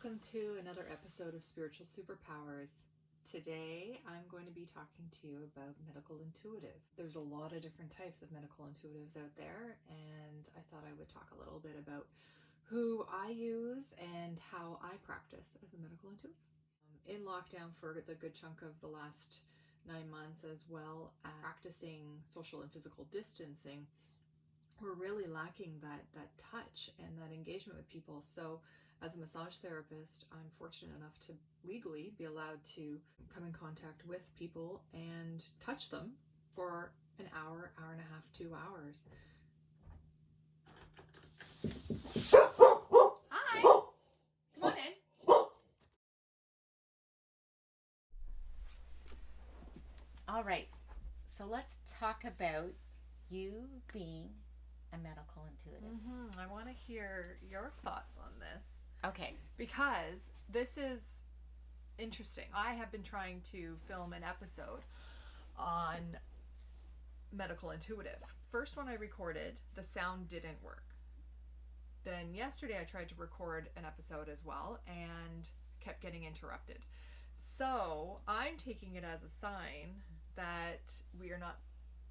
Welcome to another episode of Spiritual Superpowers. Today I'm going to be talking to you about medical intuitive. There's a lot of different types of medical intuitives out there, and I thought I would talk a little bit about who I use and how I practice as a medical intuitive. In lockdown for the good chunk of the last 9 months, as well as practicing social and physical distancing, we're really lacking that touch and that engagement with people. So as a massage therapist, I'm fortunate enough to legally be allowed to come in contact with people and touch them for an hour, hour and a half, 2 hours. Hi! Come on in. All right, so let's talk about you being a medical intuitive. I want to hear your thoughts on this. Okay. Because this is interesting. I have been trying to film an episode on medical intuitive. First one I recorded, the sound didn't work. Then yesterday I tried to record an episode as well and kept getting interrupted. So I'm taking it as a sign that we are not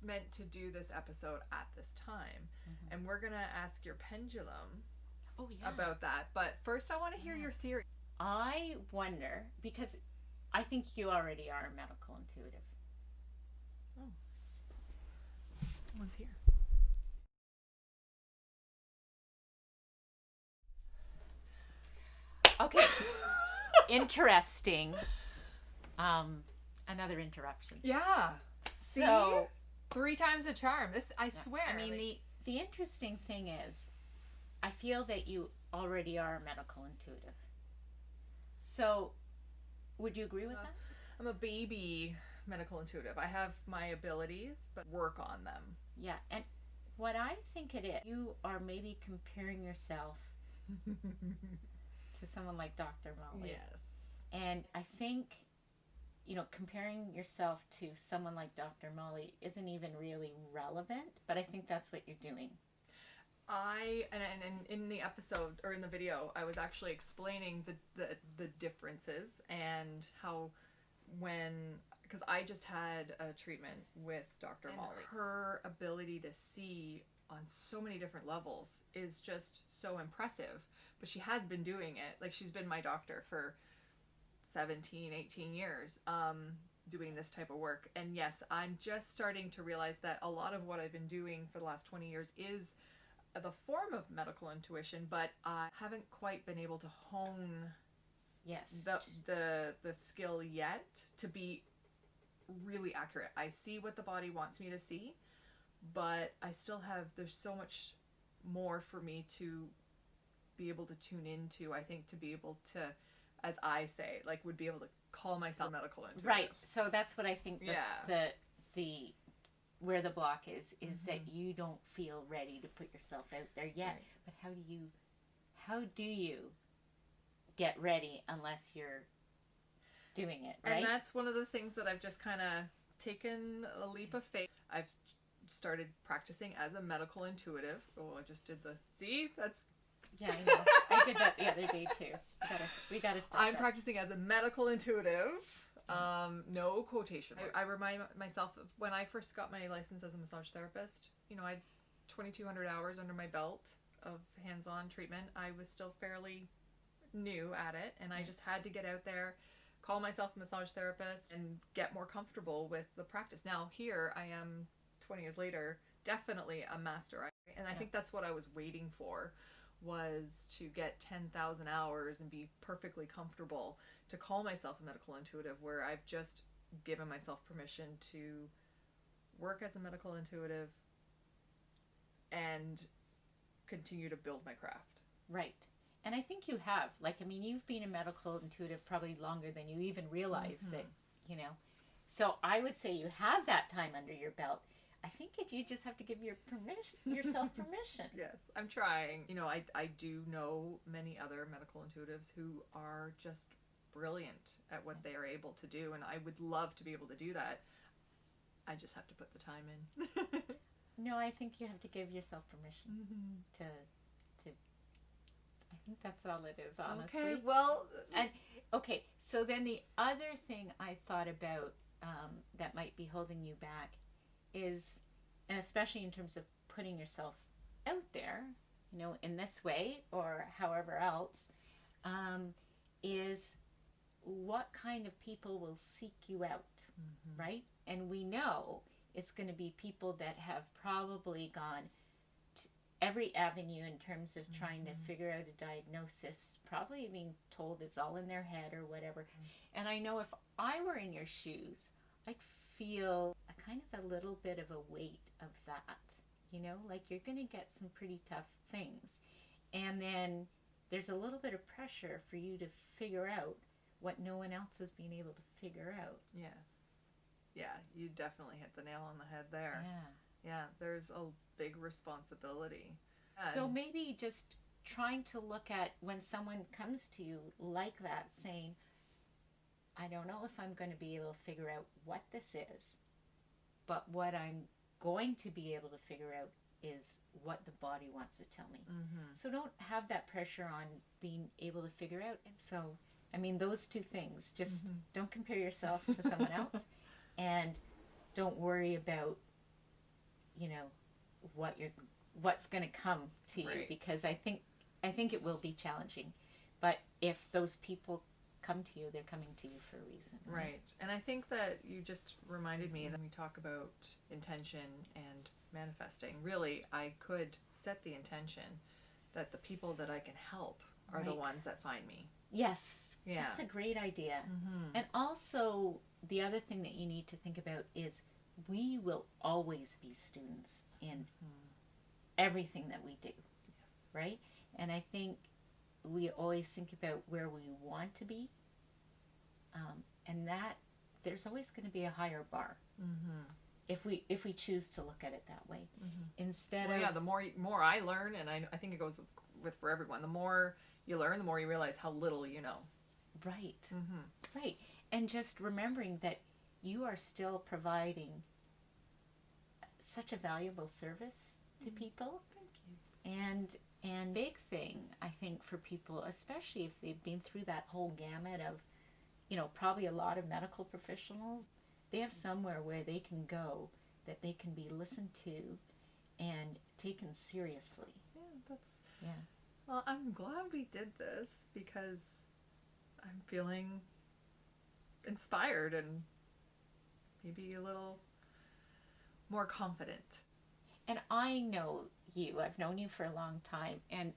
meant to do this episode at this time. And we're going to ask your pendulum about that. But first I want to hear your theory. I wonder, because I think you already are a medical intuitive. Oh. Someone's here. Okay. Interesting. Another interruption. Yeah. See? So 3 times a charm. This, I swear. I mean, the interesting thing is, I feel that you already are a medical intuitive. So, would you agree with that? I'm a baby medical intuitive. I have my abilities, but work on them. Yeah, and what I think it is, you are maybe comparing yourself to someone like Dr. Molly. Yes. And I think, comparing yourself to someone like Dr. Molly isn't even really relevant, but I think that's what you're doing. And in the episode or in the video, I was actually explaining the differences and how because I just had a treatment with Dr. Molly. Her ability to see on so many different levels is just so impressive. But she has been doing it. Like, she's been my doctor for 17, 18 years doing this type of work. And yes, I'm just starting to realize that a lot of what I've been doing for the last 20 years is the form of medical intuition, but I haven't quite been able to hone the skill yet to be really accurate. I see what the body wants me to see, but there's so much more for me to be able to tune into. I think to be able to, as I say, would be able to call myself medical intuitive. Right. So that's what I think the where the block is that you don't feel ready to put yourself out there yet. Right. But how do you get ready unless you're doing it, right? And that's one of the things that I've just kind of taken a leap of faith. I've started practicing as a medical intuitive. Oh, I just did that's... Yeah, I know. I did that the other day too. We gotta stop. I'm practicing as a medical intuitive. No quotation mark. I remind myself of when I first got my license as a massage therapist. I had 2,200 hours under my belt of hands-on treatment. I was still fairly new at it, and I just had to get out there, call myself a massage therapist, and get more comfortable with the practice. Now here I am, 20 years later, definitely a master. And I think that's what I was waiting for, was to get 10,000 hours and be perfectly comfortable to call myself a medical intuitive, where I've just given myself permission to work as a medical intuitive and continue to build my craft. Right. And I think you have. You've been a medical intuitive probably longer than you even realize that, So I would say you have that time under your belt. I think you just have to give yourself permission. Yes, I'm trying. I do know many other medical intuitives who are just brilliant at what they are able to do, and I would love to be able to do that. I just have to put the time in. No, I think you have to give yourself permission to. I think that's all it is, honestly. Okay, well... And, okay, so then the other thing I thought about that might be holding you back is, and especially in terms of putting yourself out there, you know, in this way or however else, is what kind of people will seek you out, right? And we know it's going to be people that have probably gone to every avenue in terms of trying to figure out a diagnosis, probably being told it's all in their head or whatever. And I know if I were in your shoes, I'd feel a kind of a little bit of a weight of that, you know, like you're going to get some pretty tough things. And then there's a little bit of pressure for you to figure out what no one else has been able to figure out. Yes. Yeah, you definitely hit the nail on the head there. Yeah, there's a big responsibility. So maybe just trying to look at when someone comes to you like that, saying, I don't know if I'm going to be able to figure out what this is, but what I'm going to be able to figure out is what the body wants to tell me. So don't have that pressure on being able to figure out. And so, I mean, those two things, just don't compare yourself to someone else, and don't worry about, you know, what's going to come to you, because I think it will be challenging. But if those people come to you, they're coming to you for a reason. Right. And I think that you just reminded me that when we talk about intention and manifesting, really, I could set the intention that the people that I can help are the ones that find me. Yes. Yeah. That's a great idea. And also, the other thing that you need to think about is we will always be students in everything that we do. Yes. Right? And I think we always think about where we want to be, and that there's always going to be a higher bar if we choose to look at it that way, instead of the more I learn, and I think it goes with for everyone, the more you learn, the more you realize how little you know. Right. And just remembering that you are still providing such a valuable service to people. Thank you. And big thing, I think, for people, especially if they've been through that whole gamut of, you know, probably a lot of medical professionals, they have somewhere where they can go that they can be listened to and taken seriously. Yeah. Well, I'm glad we did this because I'm feeling inspired and maybe a little more confident. And I know you. I've known you for a long time, and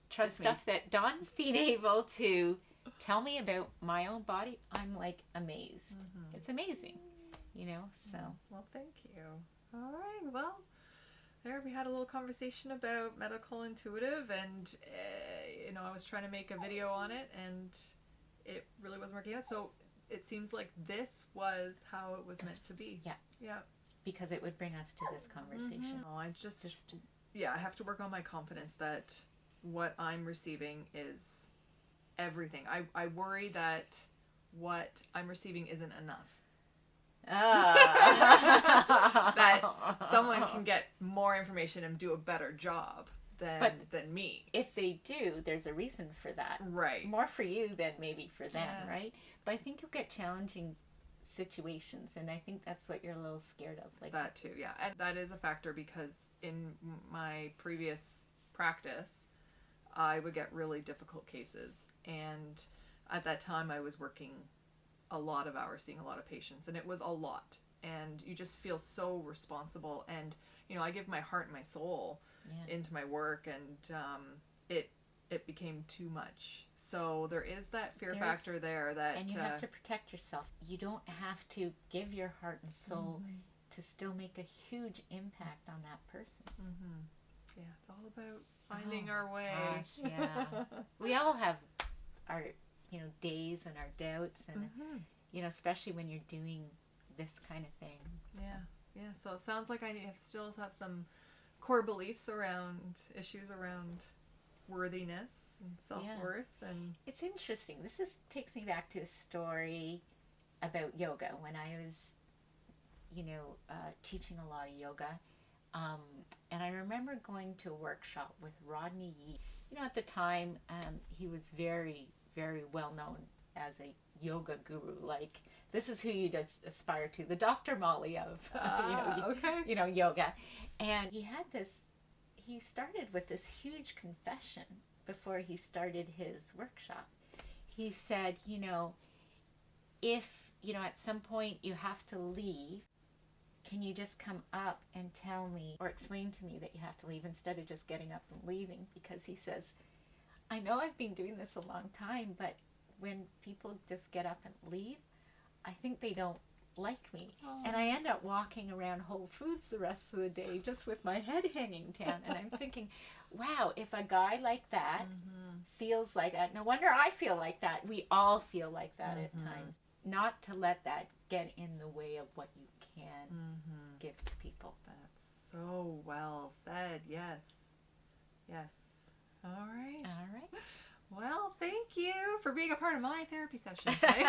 trust stuff that Dawn's been able to tell me about my own body, I'm like amazed. It's amazing, you know, so. Well, thank you. All right, well, there we had a little conversation about medical intuitive, and you know, I was trying to make a video on it and it really wasn't working out, so it seems like this was how it was meant to be. Yeah, because it would bring us to this conversation. I just I have to work on my confidence that what I'm receiving is everything. I worry that what I'm receiving isn't enough. That someone can get more information and do a better job than me. If they do, there's a reason for that. Right. More for you than maybe for them, right? But I think you'll get challenging situations, and I think that's what you're a little scared of. Like that too, yeah. And that is a factor because in my previous practice, I would get really difficult cases. And at that time, I was working a lot of hours, seeing a lot of patients, and it was a lot. And you just feel so responsible. And, you know, I give my heart and my soul into my work, and it became too much. So there is that fear factor there that... And you have to protect yourself. You don't have to give your heart and soul to still make a huge impact on that person. Yeah, it's all about finding our way. Gosh, yeah. We all have our, you know, days and our doubts, and, you know, especially when you're doing this kind of thing. Yeah. So it sounds like I still have some core beliefs around issues around worthiness and self-worth. And it's interesting. This takes me back to a story about yoga when I was, you know, teaching a lot of yoga. And I remember going to a workshop with Rodney Yee, at the time, he was very, very well known as a yoga guru. Like, this is who you'd aspire to, the Dr. Molly of, yoga. And he started with this huge confession before he started his workshop. He said, if, at some point you have to leave, can you just come up and tell me or explain to me that you have to leave instead of just getting up and leaving? Because he says, I know I've been doing this a long time, but when people just get up and leave, I think they don't like me. Oh. And I end up walking around Whole Foods the rest of the day just with my head hanging down. And I'm thinking, wow, if a guy like that feels like that, no wonder I feel like that. We all feel like that at times. Not to let that get in the way of what you can give to people. That's so well said. Yes. Yes. All right. Well, thank you for being a part of my therapy session today.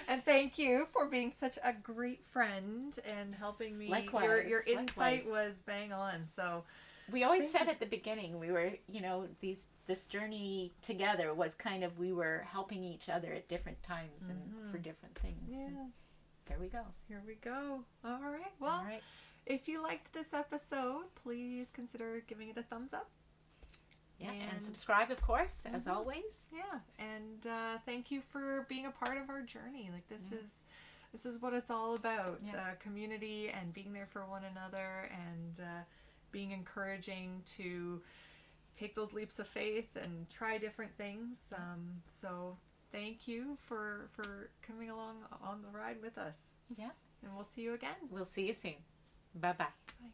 And thank you for being such a great friend and helping me. Likewise. Your insight was bang on. So we always said at the beginning, we were, this journey together was kind of, we were helping each other at different times and for different things. Yeah. And here we go. All right. Well, if you liked this episode, please consider giving it a thumbs up. Yeah, and subscribe, of course, as always. Yeah, and thank you for being a part of our journey. Like, this is what it's all about. Community and being there for one another and being encouraging to take those leaps of faith and try different things. So thank you for coming along on the ride with us. Yeah. And we'll see you again. We'll see you soon. Bye-bye. Bye.